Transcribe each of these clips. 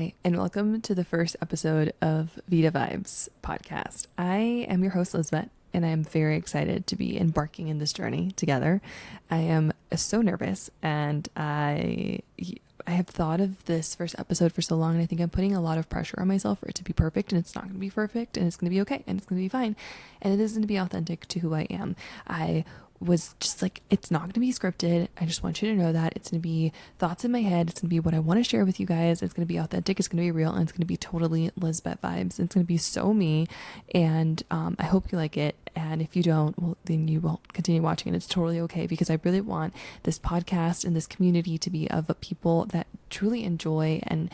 Hi, and welcome to the first episode of Vida Vibes podcast. I am your host, Lisbet, and I am very excited to be embarking in this journey together. I am so nervous, and I have thought of this first episode for so long, and I think I'm putting a lot of pressure on myself for it to be perfect, and it's not going to be perfect, and it's going to be okay, and it's going to be fine, and it is going to be authentic to who I am. I was just like, it's not going to be scripted. I just want you to know that it's going to be thoughts in my head. It's going to be what I want to share with you guys. It's going to be authentic. It's going to be real. And it's going to be totally Lisbet vibes. It's going to be so me. And I hope you like it. And if you don't, well, then you won't continue watching. And it's totally okay, because I really want this podcast and this community to be of people that truly enjoy and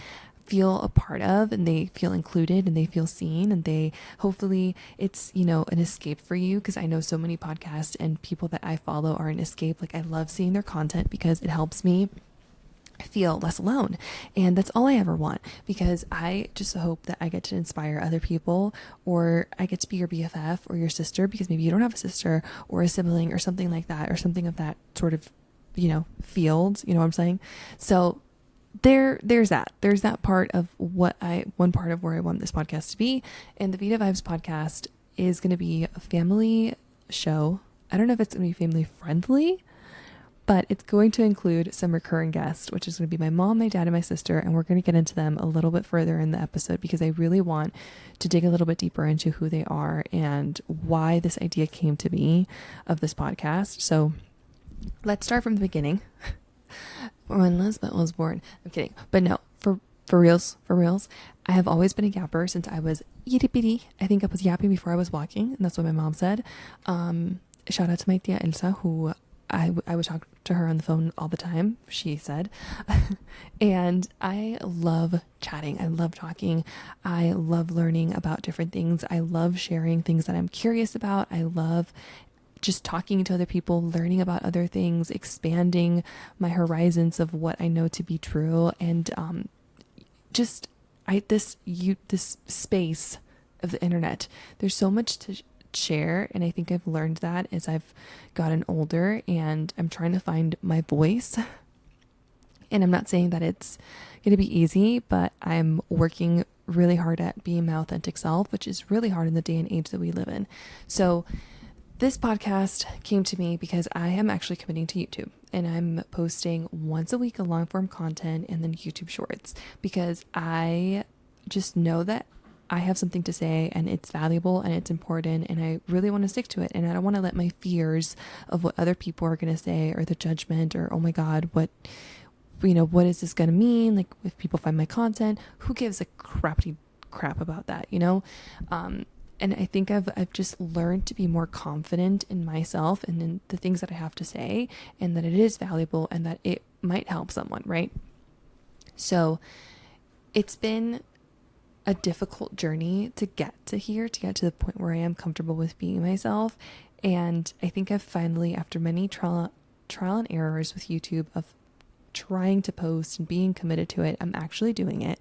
feel a part of, and they feel included, and they feel seen, and they hopefully it's, you know, an escape for you, because I know so many podcasts and people that I follow are an escape. Like, I love seeing their content because it helps me feel less alone, and that's all I ever want, because I just hope that I get to inspire other people, or I get to be your BFF or your sister, because maybe you don't have a sister or a sibling or something like that, or something of that sort of, you know, field, you know what I'm saying? So there's that part of one part of where I want this podcast to be. And the Vida Vibes podcast is going to be a family show. I don't know if it's going to be family friendly, but it's going to include some recurring guests, which is going to be my mom, my dad, and my sister. And we're going to get into them a little bit further in the episode, because I really want to dig a little bit deeper into who they are and why this idea came to me of this podcast. So let's start from the beginning. When Lisbet was born. I'm kidding. But no, for reals, I have always been a yapper since I was itty bitty. I think I was yapping before I was walking, and that's what my mom said. Shout out to my tia Elsa, who I would talk to her on the phone all the time, she said. And I love chatting. I love talking. I love learning about different things. I love sharing things that I'm curious about. I love just talking to other people, learning about other things, expanding my horizons of what I know to be true. And this space of the internet, there's so much to share, and I think I've learned that as I've gotten older, and I'm trying to find my voice. And I'm not saying that it's going to be easy, but I'm working really hard at being my authentic self, which is really hard in the day and age that we live in. So this podcast came to me because I am actually committing to YouTube, and I'm posting once a week a long form content and then YouTube shorts, because I just know that I have something to say, and it's valuable and it's important, and I really want to stick to it. And I don't want to let my fears of what other people are going to say, or the judgment, or, oh my God, what is this going to mean? Like, if people find my content, who gives a crap about that, you know? And I think I've just learned to be more confident in myself and in the things that I have to say, and that it is valuable, and that it might help someone, right? So it's been a difficult journey to get to here, to get to the point where I am comfortable with being myself. And I think I've finally, after many trial and errors with YouTube, of trying to post and being committed to it, I'm actually doing it.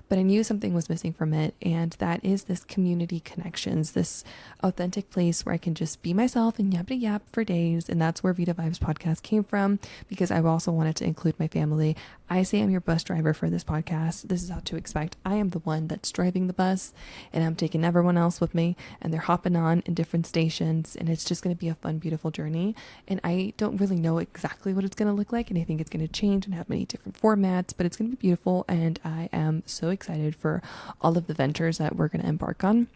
But I knew something was missing from it, and that is this community connections, this authentic place where I can just be myself and yap for days. And that's where Vida Vibes podcast came from, because I also wanted to include my family. I say I'm your bus driver for this podcast. This is how to expect. I am the one that's driving the bus, and I'm taking everyone else with me, and they're hopping on in different stations, and it's just going to be a fun, beautiful journey. And I don't really know exactly what it's going to look like, and I think it's going to change and have many different formats, but it's going to be beautiful, and I am so excited for all of the ventures that we're going to embark on.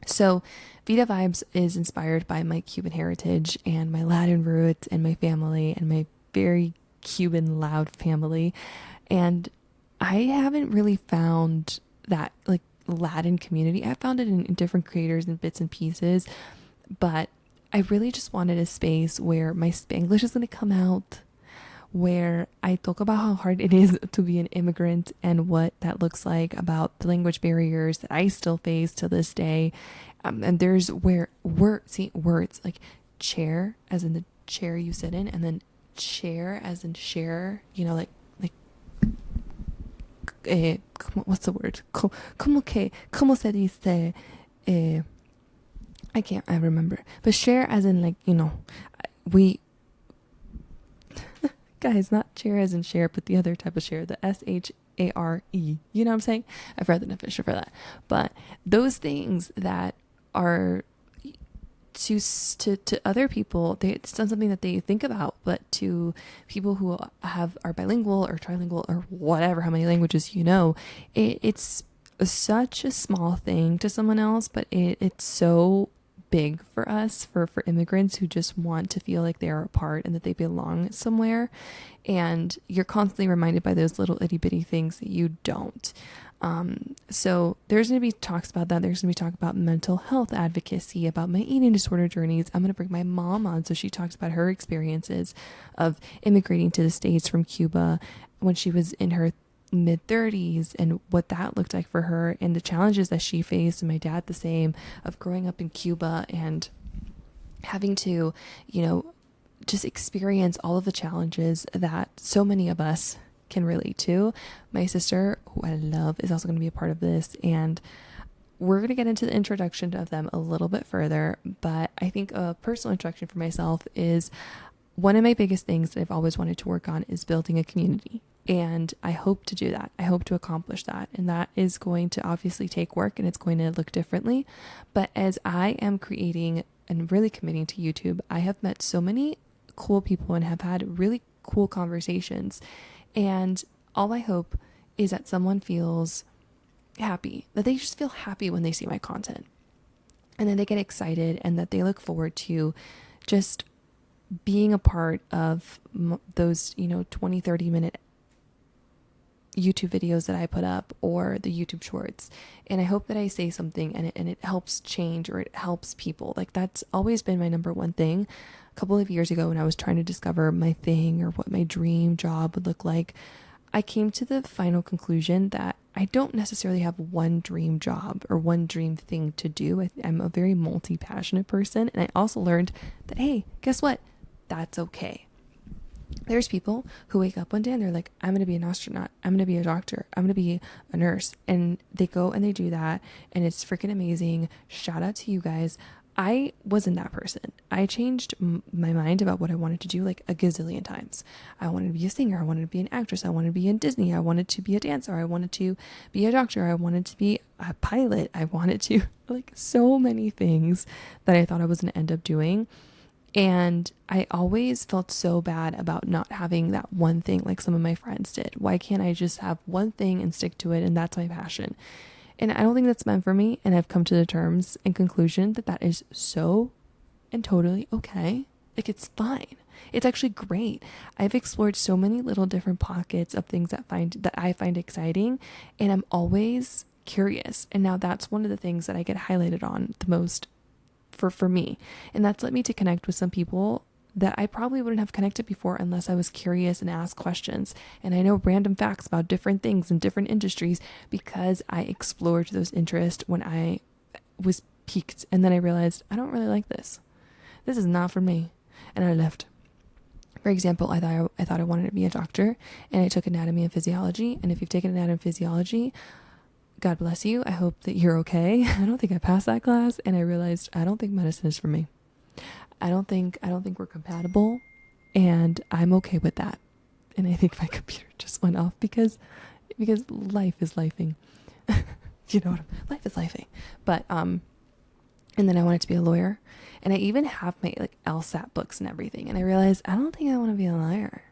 So Vida Vibes is inspired by my Cuban heritage and my Latin roots and my family and my very Cuban loud family. And I haven't really found that like Latin community. I found it in different creators and bits and pieces, but I really just wanted a space where my Spanglish is going to come out, where I talk about how hard it is to be an immigrant and what that looks like, about the language barriers that I still face to this day. And there's words like chair as in the chair you sit in, and then share as in share, you know, like what's the word? Como se dice? I remember. But share as in, like, you know, we guys, not share as in share, but the other type of share, the A-R-E. You know what I'm saying? I've read the definition for that. But those things that are to other people, it's not something that they think about, but to people who are bilingual or trilingual or whatever, how many languages it's such a small thing to someone else, but it's so big for us, for immigrants who just want to feel like they are a part and that they belong somewhere. And you're constantly reminded by those little itty bitty things that you don't. So there's going to be talks about that. There's going to be talk about mental health advocacy, about my eating disorder journeys. I'm going to bring my mom on, so she talks about her experiences of immigrating to the States from Cuba when she was in her mid 30s and what that looked like for her and the challenges that she faced. And my dad the same, of growing up in Cuba and having to, just experience all of the challenges that so many of us can relate to. My sister, who I love, is also going to be a part of this, and we're going to get into the introduction of them a little bit further. But I think a personal introduction for myself is one of my biggest things that I've always wanted to work on is building a community. And I hope to do that. I hope to accomplish that. And that is going to obviously take work, and it's going to look differently. But as I am creating and really committing to YouTube, I have met so many cool people and have had really cool conversations. And all I hope is that someone feels happy, that they just feel happy when they see my content. And then they get excited and that they look forward to just being a part of those, 20, 30-minute YouTube videos that I put up or the YouTube shorts. And I hope that I say something and it helps change, or it helps people. Like, that's always been my number one thing. A couple of years ago when I was trying to discover my thing or what my dream job would look like, I came to the final conclusion that I don't necessarily have one dream job or one dream thing to do. I'm a very multi-passionate person. And I also learned that, hey, guess what? That's okay. There's people who wake up one day and they're like, I'm going to be an astronaut. I'm going to be a doctor. I'm going to be a nurse. And they go and they do that. And it's freaking amazing. Shout out to you guys. I wasn't that person. I changed my mind about what I wanted to do like a gazillion times. I wanted to be a singer. I wanted to be an actress. I wanted to be in Disney. I wanted to be a dancer. I wanted to be a doctor. I wanted to be a pilot. I wanted to, like, so many things that I thought I was going to end up doing. And I always felt so bad about not having that one thing like some of my friends did. Why can't I just have one thing and stick to it? And that's my passion. And I don't think that's meant for me. And I've come to the terms and conclusion that that is so and totally okay. Like, it's fine. It's actually great. I've explored so many little different pockets of things that I find exciting. And I'm always curious. And now that's one of the things that I get highlighted on the most for me. And that's led me to connect with some people that I probably wouldn't have connected before unless I was curious and asked questions. And I know random facts about different things in different industries because I explored those interests when I was piqued. And then I realized, I don't really like this. This is not for me. And I left. For example, I thought I wanted to be a doctor, and I took anatomy and physiology. And if you've taken anatomy and physiology, God bless you. I hope that you're okay. I don't think I passed that class, and I realized I don't think medicine is for me. I don't think we're compatible, and I'm okay with that. And I think my computer just went off because life is lifing. You know what life is lifing. But and then I wanted to be a lawyer, and I even have my like LSAT books and everything. And I realized I don't think I want to be a lawyer.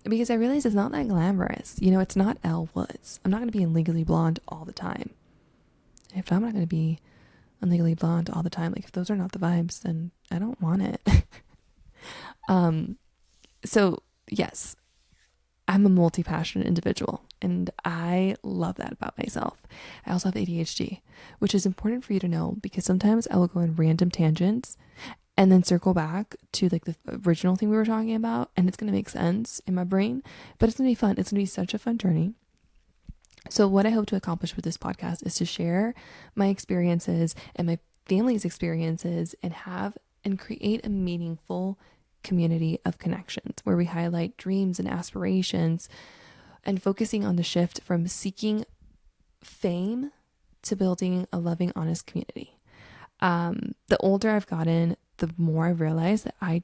Because I realized it's not that glamorous. It's not Elle Woods. I'm not going to be in Legally Blonde all the time. If I'm not going to be on Legally Blonde all the time, like if those are not the vibes, then I don't want it. So yes, I'm a multi-passionate individual, and I love that about myself. I also have ADHD, which is important for you to know because sometimes I will go in random tangents and then circle back to like the original thing we were talking about, and it's going to make sense in my brain, but it's going to be fun. It's going to be such a fun journey. So what I hope to accomplish with this podcast is to share my experiences and my family's experiences and create a meaningful community of connections where we highlight dreams and aspirations and focusing on the shift from seeking fame to building a loving, honest community. The older I've gotten, the more I realize that I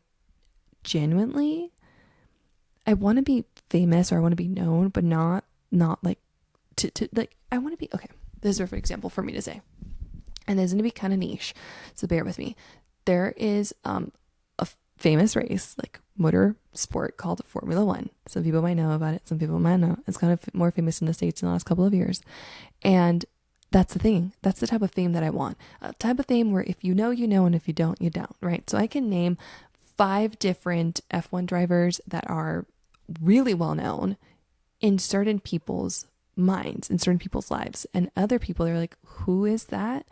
want to be famous or I want to be known, but not like to like, I want to be, okay, this is a perfect example for me to say, and this is going to be kind of niche, so bear with me. There is a famous race, like motor sport, called Formula One. Some people might know about it, some people might not. It's kind of more famous in the States in the last couple of years. And that's the thing. That's the type of fame that I want. A type of fame where if you know, you know, and if you don't, you don't, right? So I can name 5 different F1 drivers that are really well known in certain people's minds, in certain people's lives. And other people, they're like, who is that?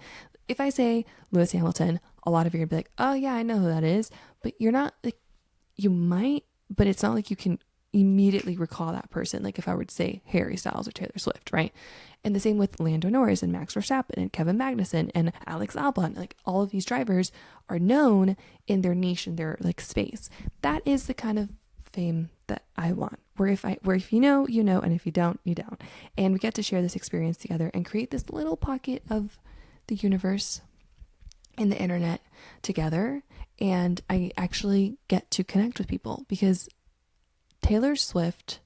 If I say Lewis Hamilton, a lot of you are gonna be like, oh yeah, I know who that is. But you're not like, you might, but it's not like you can immediately recall that person. Like if I were to say Harry Styles or Taylor Swift, right? And the same with Lando Norris and Max Verstappen and Kevin Magnussen and Alex Albon. Like all of these drivers are known in their niche, in their like space. That is the kind of fame that I want. Where if you know, you know, and if you don't, you don't. And we get to share this experience together and create this little pocket of the universe and the internet together. And I actually get to connect with people, because Taylor Swift,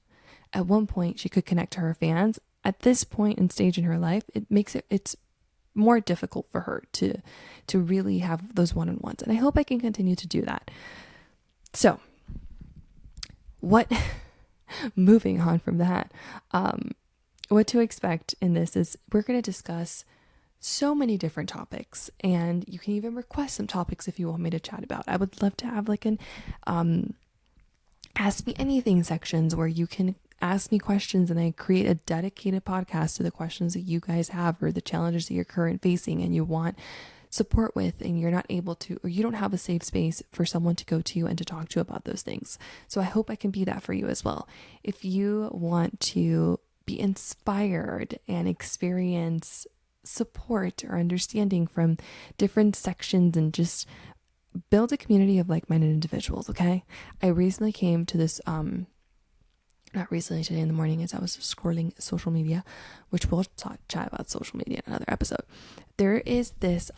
at one point, she could connect to her fans. At this point and stage in her life, it's more difficult for her to really have those one-on-ones. And I hope I can continue to do that. So moving on from that, what to expect in this is we're going to discuss so many different topics, and you can even request some topics if you want me to chat about. I would love to have like an ask me anything sections where you can ask me questions and I create a dedicated podcast to the questions that you guys have or the challenges that you're currently facing and you want support with, and you're not able to, or you don't have a safe space for someone to go to and to talk to about those things. So I hope I can be that for you as well. If you want to be inspired and experience support or understanding from different sections and just build a community of like-minded individuals, okay? I recently came to this, not recently, today in the morning as I was scrolling social media, which we'll chat about social media in another episode. There is this,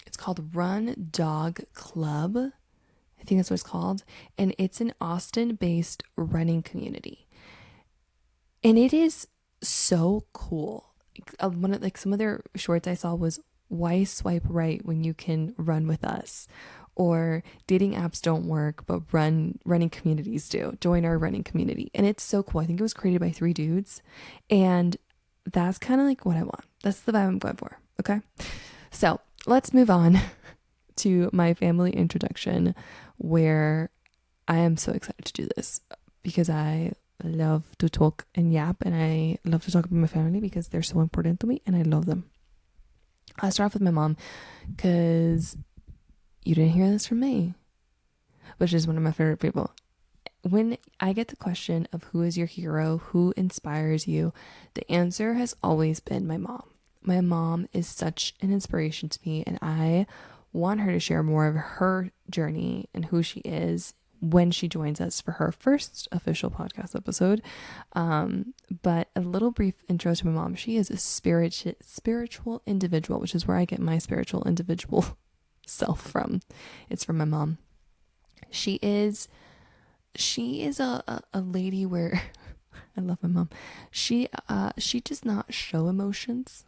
it's called Run Dog Club. I think that's what it's called. And it's an Austin-based running community. And it is so cool. One of some of their shorts I saw was why swipe right when you can run with us, or dating apps don't work but running communities do. Join our running community. And it's so cool. I think it was created by 3 dudes, and that's kind of like what I want. That's the vibe I'm going for. Okay, so let's move on to my family introduction, where I am so excited to do this because I love to talk and yap, and I love to talk about my family because they're so important to me and I love them. I'll start off with my mom, because you didn't hear this from me, which is one of my favorite people. When I get the question of who is your hero, who inspires you, the answer has always been my mom. My mom is such an inspiration to me, and I want her to share more of her journey and who she is when she joins us for her first official podcast episode. But a little brief intro to my mom. She is a spiritual individual, which is where I get my spiritual individual self from. It's from my mom. She is a lady where I love my mom. She does not show emotions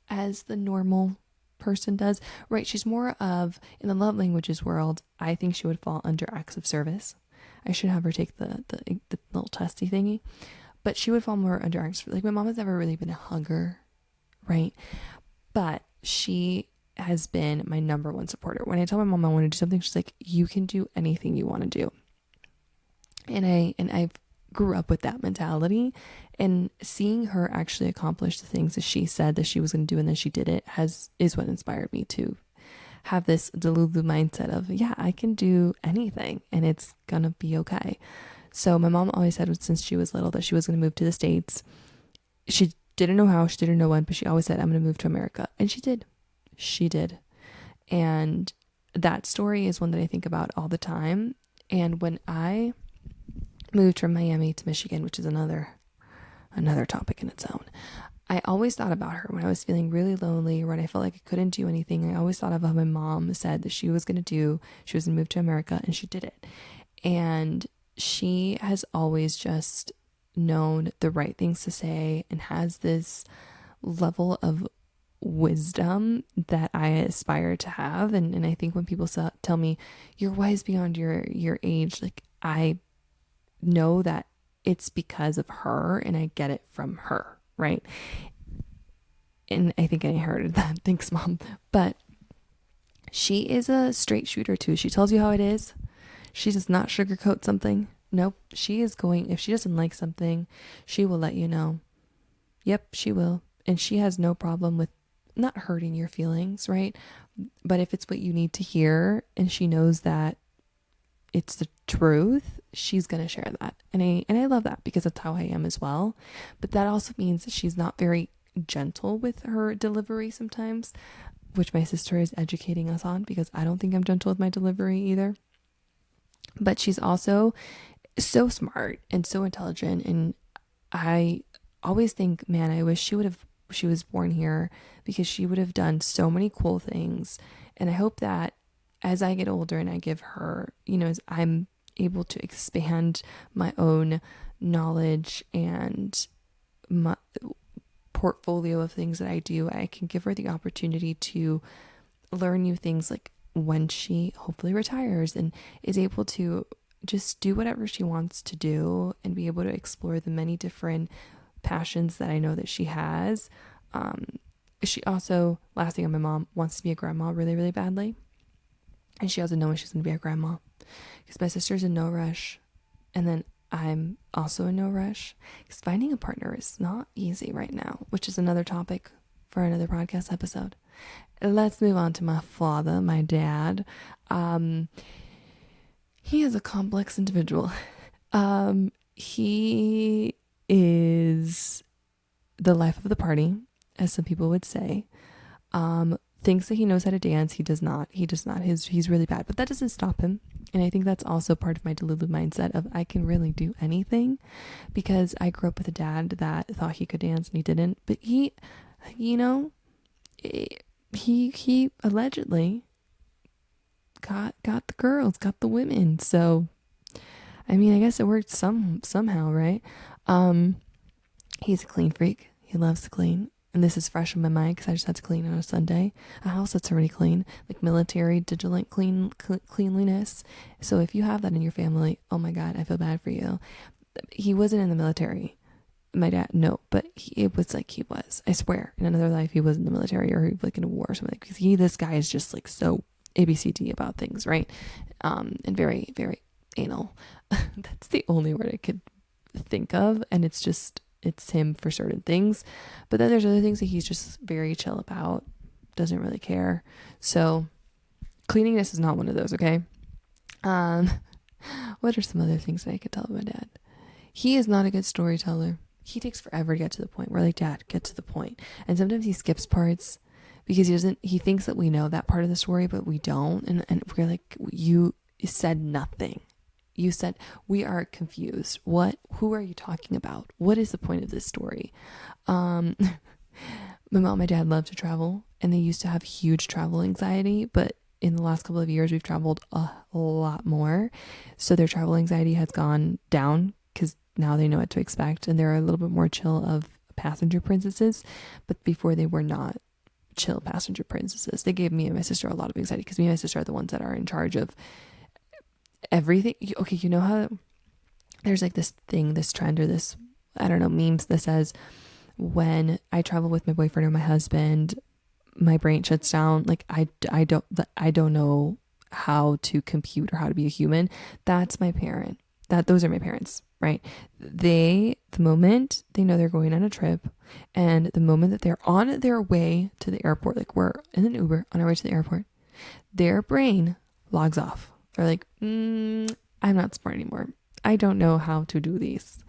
as the normal person does, right? She's more of, in the love languages world, I think she would fall under acts of service. I should have her take the little testy thingy, but she would fall more under acts. Like, my mom has never really been a hugger, right? But she has been my number one supporter. When I tell my mom I want to do something, she's like, you can do anything you want to do. And I've grew up with that mentality, and seeing her actually accomplish the things that she said that she was going to do and then she did it is what inspired me to have this Delulu mindset of, yeah, I can do anything and it's gonna be okay. So my mom always said since she was little that she was going to move to the States. She didn't know how, she didn't know when, but she always said, I'm going to move to America. And she did. And that story is one that I think about all the time. And when I moved from Miami to Michigan, which is another topic in its own, I always thought about her when I was feeling really lonely or when I felt like I couldn't do anything. I always thought of how my mom said that she was going to move to America, and she did it. And she has always just known the right things to say and has this level of wisdom that I aspire to have. And I think when people tell me you're wise beyond your age, like I know that it's because of her and I get it from her, right? And I think I heard that. Thanks, Mom. But she is a straight shooter too. She tells you how it is. She does not sugarcoat something. Nope. She is going, if she doesn't like something, she will let you know. Yep, she will. And she has no problem with not hurting your feelings, right? But if it's what you need to hear and she knows that it's the truth, she's going to share that. And I love that because that's how I am as well. But that also means that she's not very gentle with her delivery sometimes, which my sister is educating us on because I don't think I'm gentle with my delivery either. But she's also so smart and so intelligent. And I always think, man, I wish she was born here because she would have done so many cool things. And I hope that as I get older and I give her, as I'm able to expand my own knowledge and my portfolio of things that I do, I can give her the opportunity to learn new things, like when she hopefully retires and is able to just do whatever she wants to do and be able to explore the many different passions that I know that she has. She also, last thing on my mom, wants to be a grandma really, really badly. And she doesn't know when she's going to be a grandma because my sister's in no rush. And then I'm also in no rush because finding a partner is not easy right now, which is another topic for another podcast episode. Let's move on to my father, my dad. He is a complex individual. He is the life of the party, as some people would say. Thinks that he knows how to dance. He does not. He's really bad, but that doesn't stop him. And I think that's also part of my delulu mindset of I can really do anything because I grew up with a dad that thought he could dance and he didn't. But he allegedly got the girls, got the women. So, I mean, I guess it worked somehow, right? He's a clean freak. He loves to clean. And this is fresh in my mind because I just had to clean on a Sunday. A house that's already clean, like military, vigilant cleanliness. So if you have that in your family, oh my God, I feel bad for you. He wasn't in the military. My dad, no, but it was like he was. I swear, in another life, he was in the military or he was like in a war or something. Because this guy is just like so ABCD about things, right? And very, very anal. That's the only word I could think of. And it's him for certain things. But then there's other things that he's just very chill about, doesn't really care. So cleanliness is not one of those, okay? What are some other things that I could tell about my dad? He is not a good storyteller. He takes forever to get to the point. We're like, Dad, get to the point. And sometimes he skips parts because he thinks that we know that part of the story, but we don't. And we're like, you said nothing. You said, we are confused. Who are you talking about? What is the point of this story? My mom and my dad love to travel and they used to have huge travel anxiety, but in the last couple of years, we've traveled a lot more. So their travel anxiety has gone down because now they know what to expect and they're a little bit more chill of passenger princesses. But before they were not chill passenger princesses. They gave me and my sister a lot of anxiety because me and my sister are the ones that are in charge of everything. Okay, you know how there's like this trend or this, I don't know, memes that says when I travel with my boyfriend or my husband, my brain shuts down. Like I don't know how to compute or how to be a human. That's my parent. Those are my parents, right? The moment they know they're going on a trip and the moment that they're on their way to the airport, like we're in an Uber on our way to the airport, their brain logs off. They're like, I'm not smart anymore. I don't know how to do these.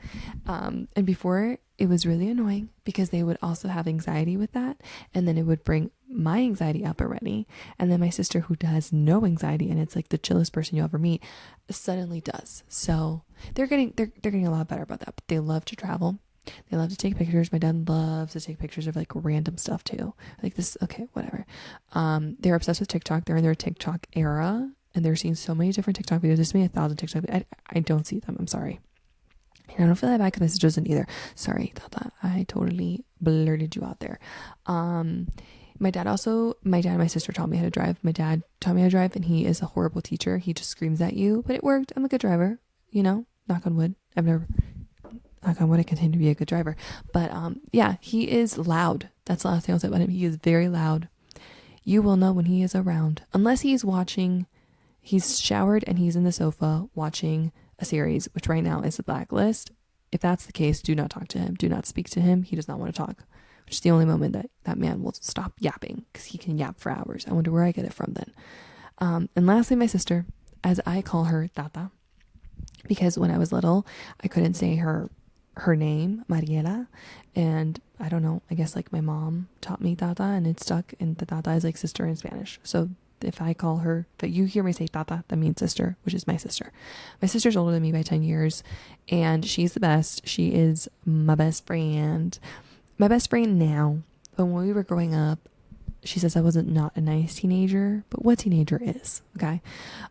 And before it was really annoying because they would also have anxiety with that. And then it would bring my anxiety up already. And then my sister, who has no anxiety and it's like the chillest person you'll ever meet, suddenly does. So they're getting a lot better about that. But they love to travel. They love to take pictures. My dad loves to take pictures of like random stuff too. Like this, okay, whatever. They're obsessed with TikTok. They're in their TikTok era. And they're seeing so many different TikTok videos. There's me 1,000 TikTok videos. I don't see them. I'm sorry. And I don't feel like bad because my sister doesn't either. Sorry, Tata. I totally blurted you out there. My dad and my sister taught me how to drive. My dad taught me how to drive, and he is a horrible teacher. He just screams at you, but it worked. I'm a good driver, knock on wood. Knock on wood, I continue to be a good driver. But yeah, he is loud. That's the last thing I'll say about him. He is very loud. You will know when he is around, unless he's showered and he's in the sofa watching a series, which right now is The Blacklist. If that's the case, do not talk to him. Do not speak to him. He does not want to talk. Which is the only moment that man will stop yapping, because he can yap for hours. I wonder where I get it from then. And lastly, my sister, as I call her Tata, because when I was little, I couldn't say her name, Mariela, and I don't know, I guess like my mom taught me Tata and it stuck, and the Tata is like sister in Spanish. So if I call her, that you hear me say Tata, that means sister, which is my sister. My sister's older than me by 10 years, and she's the best. She is my best friend. My best friend now, but when we were growing up, she says I wasn't not a nice teenager, but what teenager is, okay?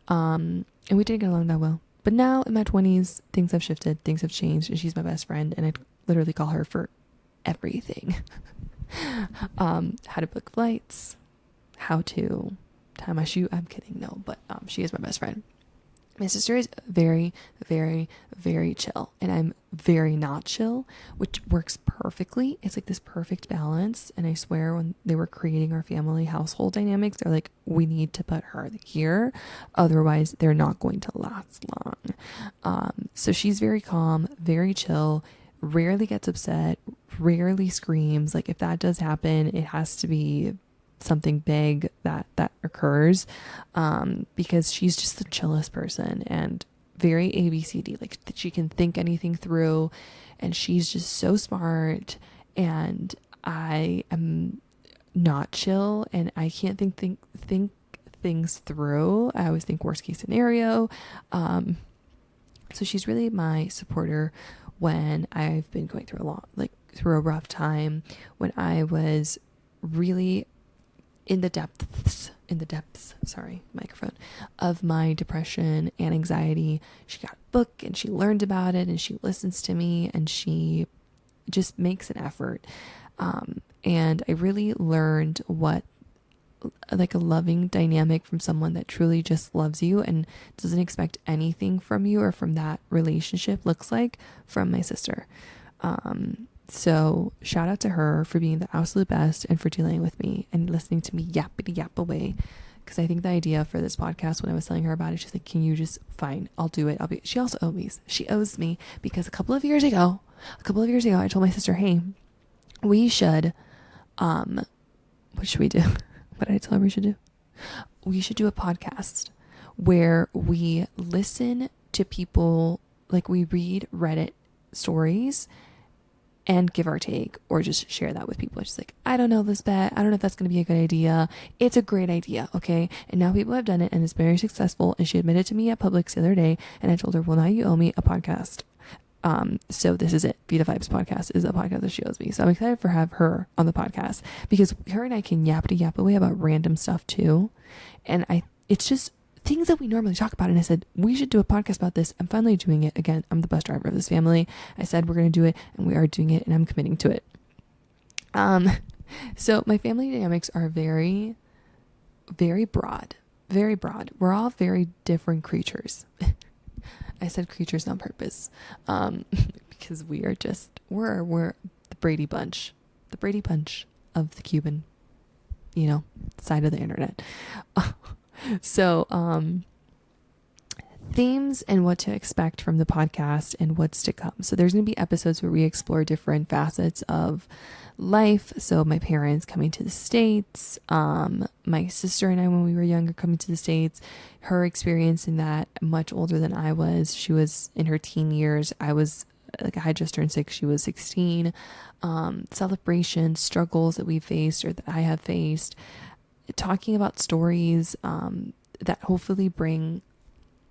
And we didn't get along that well. But now in my 20s, things have shifted, things have changed, and she's my best friend, and I literally call her for everything. How to book flights, how to tie my shoe. I'm kidding, no, but she is my best friend. My sister is very, very, very chill, and I'm very not chill, which works perfectly. It's like this perfect balance. And I swear, when they were creating our family household dynamics, they're like, we need to put her here, otherwise they're not going to last long. So she's very calm, very chill, rarely gets upset, rarely screams. Like if that does happen, it has to be something big that occurs, because she's just the chillest person and very ABCD, like she can think anything through, and she's just so smart, and I am not chill, and I can't think things through. I always think worst case scenario. So she's really my supporter when I've been going through through a rough time, when I was really in the depths, of my depression and anxiety. She got a book and she learned about it, and she listens to me, and she just makes an effort. And I really learned what like a loving dynamic from someone that truly just loves you and doesn't expect anything from you or from that relationship looks like from my sister. So shout out to her for being the absolute best and for dealing with me and listening to me yappity yap away. Because I think the idea for this podcast, when I was telling her about it, she's like, can you just, fine, I'll do it. She also owes me because a couple of years ago, I told my sister, hey, we should, what should we do? What did I tell her we should do? We should do a podcast where we listen to people, like we read Reddit stories and give our take, or just share that with people. She's like, I don't know, Lisbet. I don't know if that's going to be a good idea. It's a great idea, okay? And now people have done it, and it's very successful. And she admitted to me at Publix the other day, and I told her, well, now you owe me a podcast. So this is it. Vida Vibes podcast is a podcast that she owes me. So I'm excited for have her on the podcast, because her and I can yappity yap away about random stuff too. And it's just things that we normally talk about. And I said, we should do a podcast about this. I'm finally doing it. Again, I'm the bus driver of this family. I said, we're going to do it, and we are doing it, and I'm committing to it. So my family dynamics are very, very broad, very broad. We're all very different creatures. I said creatures on purpose, because we're the Brady Bunch of the Cuban, side of the internet. So, themes and what to expect from the podcast and what's to come. So there's going to be episodes where we explore different facets of life. So my parents coming to the States, my sister and I, when we were younger, coming to the States, her experiencing that much older than I was. She was in her teen years. I had just turned 6. She was 16. Celebrations, struggles that we faced or that I have faced, talking about stories, that hopefully bring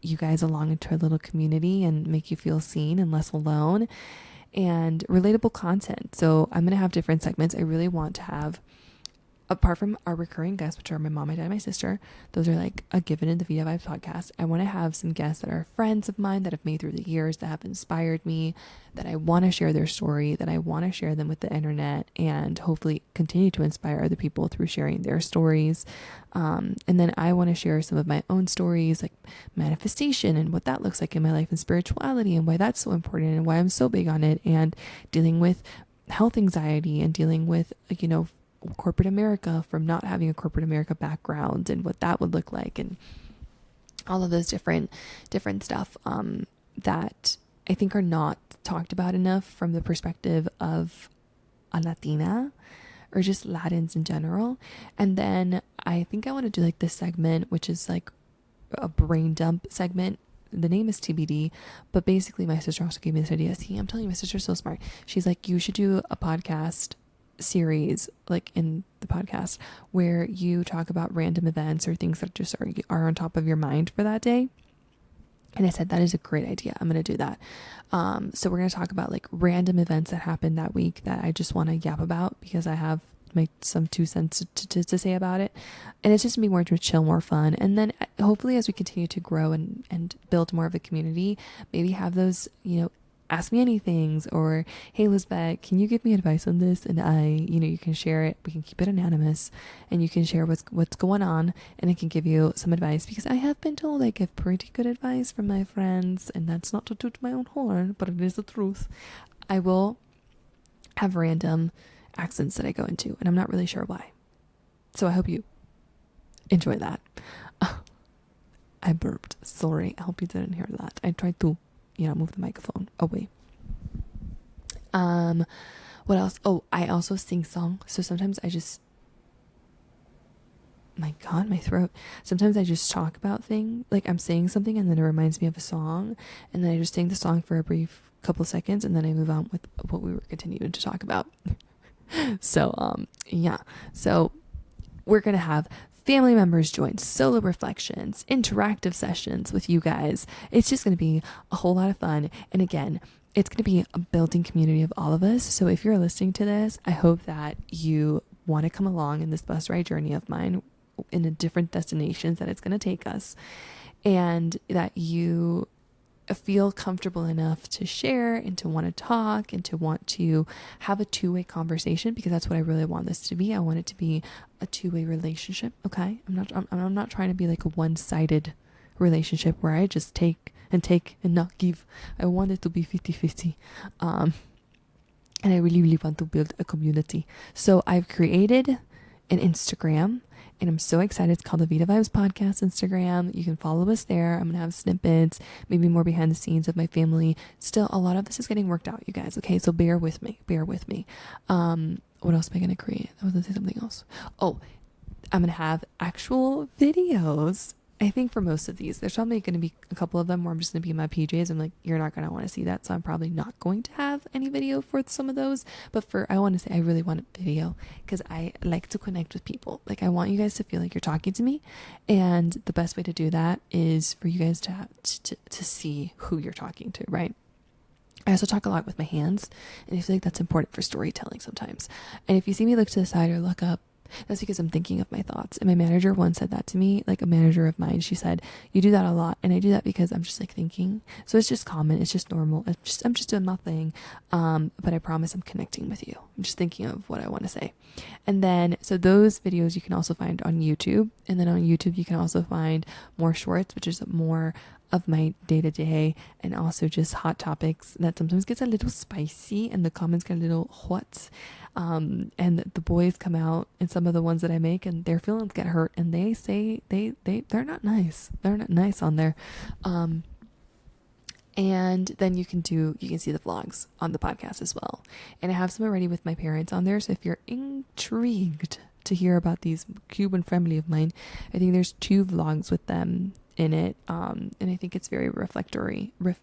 you guys along into our little community and make you feel seen and less alone, and relatable content. So I'm going to have different segments. I really want to have apart from our recurring guests, which are my mom, my dad, and my sister, those are like a given in the Vida Vibes podcast. I want to have some guests that are friends of mine that have made through the years, that have inspired me, that I want to share their story, that I want to share them with the internet, and hopefully continue to inspire other people through sharing their stories. And then I want to share some of my own stories, like manifestation and what that looks like in my life, and spirituality and why that's so important and why I'm so big on it, and dealing with health anxiety and dealing with, corporate America, from not having a corporate America background, and what that would look like, and all of those different stuff that I think are not talked about enough from the perspective of a Latina or just Latins in general. And then I think I want to do like this segment, which is like a brain dump segment. The name is TBD, but basically my sister also gave me this idea. See, I'm telling you, my sister's so smart. She's like, you should do a podcast series, like in the podcast, where you talk about random events or things that just are on top of your mind for that day. And I said, that is a great idea. I'm going to do that. So we're going to talk about like random events that happened that week that I just want to yap about, because I have some 2 cents to say about it. And it's just going to be more chill, more fun. And then hopefully as we continue to grow and build more of a community, maybe have those, ask me anythings, or hey Lisbet, can you give me advice on this? And you can share it. We can keep it anonymous, and you can share what's going on, and I can give you some advice, because I have been told I give pretty good advice from my friends, and that's not to toot my own horn, but it is the truth. I will have random accents that I go into, and I'm not really sure why. So I hope you enjoy that. I burped. Sorry. I hope you didn't hear that. I tried to move the microphone away. What else? Oh, I also sing song. So sometimes I just, my God, my throat. Sometimes I just talk about things, like I'm saying something and then it reminds me of a song, and then I just sing the song for a brief couple of seconds, and then I move on with what we were continuing to talk about. So, yeah. So we're going to have family members join, solo reflections, interactive sessions with you guys. It's just going to be a whole lot of fun. And again, it's going to be a building community of all of us. So if you're listening to this, I hope that you want to come along in this bus ride journey of mine in the different destinations that it's going to take us, and that you feel comfortable enough to share and to want to talk and to want to have a two-way conversation, because that's what I really want this to be. I want it to be a two-way relationship. Okay. I'm not trying to be like a one-sided relationship where I just take and not give. I want it to be 50-50. And I really, really want to build a community. So I've created an Instagram, and I'm so excited. It's called the Vida Vibes Podcast Instagram. You can follow us there. I'm going to have snippets, maybe more behind the scenes of my family. Still, a lot of this is getting worked out, you guys. Okay, so bear with me. What else am I going to create? I was going to say something else. Oh, I'm going to have actual videos. I think for most of these, there's probably going to be a couple of them where I'm just going to be in my PJs. I'm like, you're not going to want to see that. So I'm probably not going to have any video for some of those. But I want to say I really want a video, because I like to connect with people. Like, I want you guys to feel like you're talking to me. And the best way to do that is for you guys to see who you're talking to, right? I also talk a lot with my hands, and I feel like that's important for storytelling sometimes. And if you see me look to the side or look up, that's because I'm thinking of my thoughts. And my manager once said that to me, like a manager of mine. She said, you do that a lot. And I do that because I'm just like thinking. So it's just common. It's just normal. I'm just doing my thing. But I promise I'm connecting with you. I'm just thinking of what I want to say. And then, so those videos you can also find on YouTube. And then on YouTube, you can also find more shorts, which is more of my day-to-day, and also just hot topics that sometimes gets a little spicy and the comments get a little hot. And the boys come out in some of the ones that I make, and their feelings get hurt, and they say they're not nice. They're not nice on there. And then you can see the vlogs on the podcast as well. And I have some already with my parents on there. So if you're intrigued to hear about these Cuban family of mine, I think there's 2 vlogs with them in it, and I think it's very reflectionary. I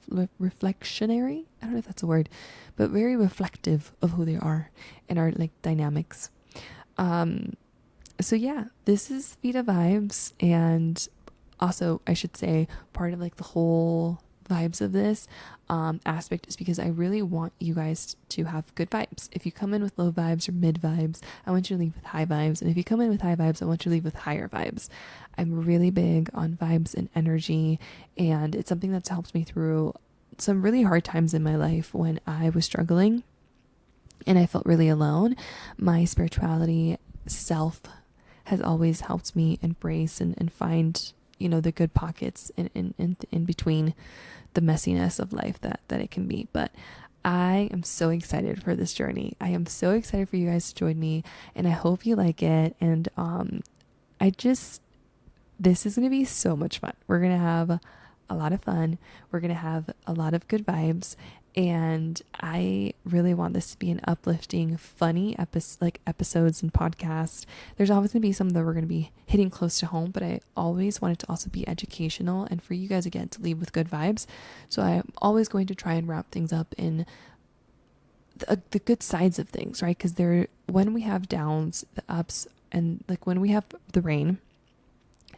don't know if that's a word, but very reflective of who they are and our like dynamics. So yeah, this is Vida Vibes, and also I should say part of like the whole vibes of this aspect is because I really want you guys to have good vibes. If you come in with low vibes or mid vibes, I want you to leave with high vibes. And if you come in with high vibes, I want you to leave with higher vibes. I'm really big on vibes and energy, and it's something that's helped me through some really hard times in my life when I was struggling and I felt really alone. My spirituality self has always helped me embrace and find, the good pockets in between the messiness of life that it can be. But I am so excited for this journey. I am so excited for you guys to join me, and I hope you like it. And this is going to be so much fun. We're going to have a lot of fun. We're going to have a lot of good vibes. And I really want this to be an uplifting, funny episodes and podcasts. There's always going to be some that we're going to be hitting close to home, but I always want it to also be educational and for you guys, again, to leave with good vibes. So I'm always going to try and wrap things up in the good sides of things, right? Because when we have downs, the ups, and like when we have the rain,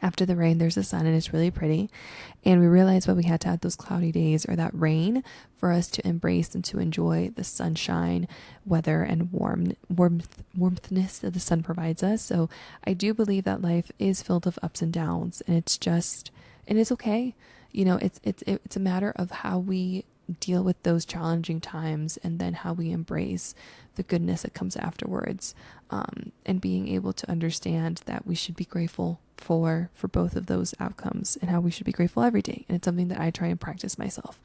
after the rain, there's the sun and it's really pretty. And we realized why we had to have those cloudy days or that rain for us to embrace and to enjoy the sunshine, weather, and warmthness that the sun provides us. So I do believe that life is filled of ups and downs, and it's okay. It's a matter of how we deal with those challenging times and then how we embrace the goodness that comes afterwards, and being able to understand that we should be grateful for both of those outcomes and how we should be grateful every day. And it's something that I try and practice myself.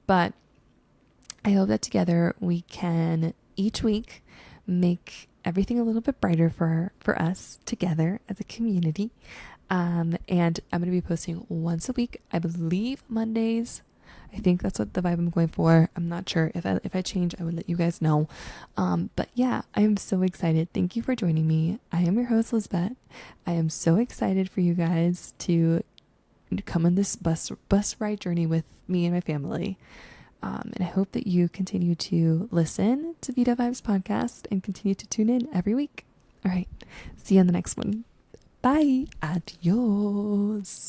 But I hope that together we can each week make everything a little bit brighter for us together as a community. And I'm going to be posting once a week, I believe Mondays. I think that's what the vibe I'm going for. I'm not sure. If I change, I would let you guys know. But yeah, I am so excited. Thank you for joining me. I am your host, Lisbet. I am so excited for you guys to come on this bus ride journey with me and my family. And I hope that you continue to listen to Vida Vibes podcast and continue to tune in every week. All right. See you on the next one. Bye. Adios.